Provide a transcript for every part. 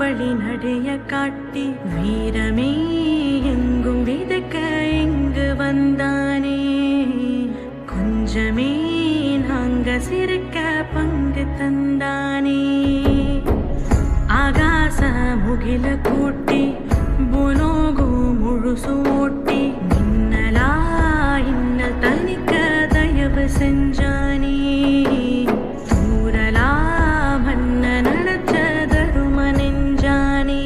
சுறாவளி நடைய காட்டி வீரமே எங்கும் விதக்க இங்கு வந்தானே. கொஞ்சமே நாங்க சிரிக்க பங்கு தந்தானே. ஆகாச முகில கூட்டி புலோகு முழுசு ஓட்டி மின்னலா இன்னல் தனிக்க தயவு செஞ்சானே. ஊரலா மன்ன நடச்ச தரும நெஞ்சானே.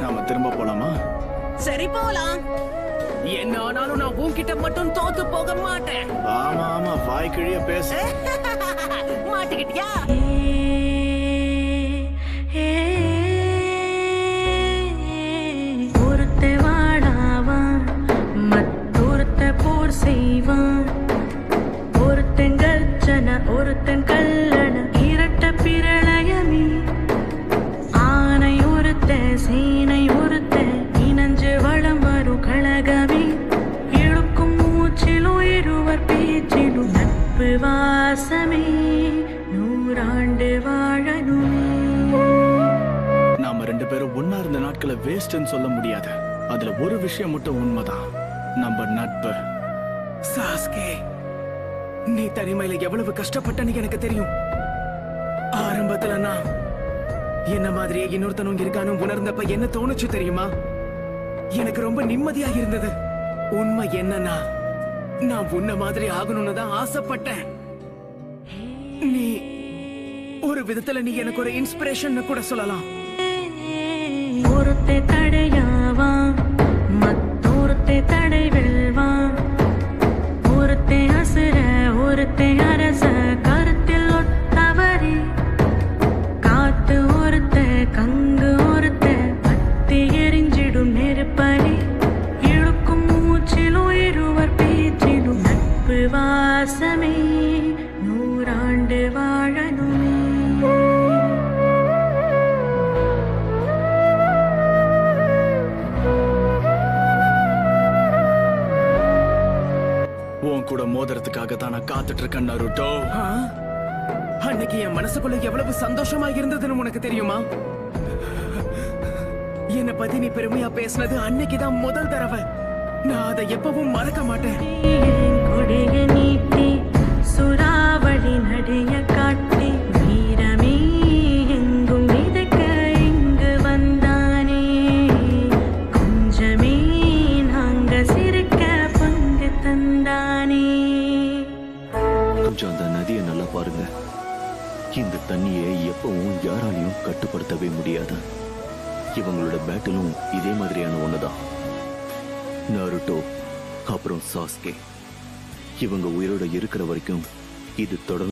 நாம திரும்ப போலாமா? சரி போலாம். என்ன ஆனாலும் நான் உன்கிட்ட மட்டும் தோத்து போக மாட்டேன். ஆமா ஆமா, வாய் கிழிய பேசு. மாட்டிக்கிட்டியா? ஒருத்த வாழாவான் மற்றொருத்த போர் செய்வான். ஒருத்தன் கர்ஜன ஒருத்தன் கல்லண இரட்ட பிரளயமே. ஆனை ஒருத்த சேனை ஒருத்த இனஞ்சு வளம் வரும் கழகமே. இழுக்கும் மூச்சிலும் இருவர் பேச்சிலும் நட்பு வாசமே. நூறாண்டு வாழணுமே. நாம ரெண்டு பேரும் ஒன்னா இருந்த நாட்களை வேஸ்ட்னு சொல்ல முடியாது. அதுல ஒரு விஷயம் மட்டும் உண்மைதான், நம்ம நட்பு. சாஸ்கே, நீ தனிமையில எவ்வளவு கஷ்டப்பட்டன்னு எனக்கு தெரியும். ஆரம்பத்துல நான் என்ன மாதிரியே இன்னொருத்தனும் இருக்கானு உணர்ந்தப்ப என்ன தோணுச்சு தெரியுமா? எனக்கு ரொம்ப நிம்மதியா இருந்தது. உண்மை என்னன்னா, நான் உன்ன மாதிரி ஆகணும்னு தான் ஆசைப்பட்டேன். நீ ஒரு விதத்துல நீ எனக்கு ஒரு இன்ஸ்பிரேஷன் கூட சொல்லலாம். ஒருத்தை தடையாவான் மற்றொருத்தை தடை வெல்வான். ஒருத்தை அசுர ஒருத்தை அரச கருத்தில் ஒத்தவரே. காத்து ஒருத்த கங்கு ஒருத்த பத்தி எரிஞ்சிடும் நெருப்பறி. இழுக்கும் மூச்சிலும் இருவர் பேச்சிலும் நட்பு வாசமே. நூறாண்டு வாழணுமே. உன் கூட மோதிரத்துக்காக தான் நான் காத்துட்டு இருக்கேன் நருட்டோ. அன்னைக்கு என் மனசுக்குள்ள எவ்வளவு சந்தோஷமா இருந்ததுன்னு உனக்கு தெரியுமா? என்ன பத்தி நீ பெருமையா பேசினது அன்னைக்குதான் முதல் தடவை. நான் அதை எப்பவும் மறக்க மாட்டேன். கொடைய நீட்டி சுறாவளி நடைய காட்டி வீரமே எங்கும் விதக்க இங்கு வந்தானே. கொஞ்சமே நாங்க சிரிக்க பங்கு தந்தானே. கொஞ்சம் அந்த நதியை நல்லா பாருங்க. இந்த தண்ணியை எப்பவும் யாராலையும் கட்டுப்படுத்தவே முடியாது. இவங்களோட பேட்டிலும் இதே மாதிரியான ஒண்ணுதான். நருட்டோ அப்புறம் சாஸ்கே இவங்க உயிரோட இருக்கிற வரைக்கும் இது தொடர்ந்து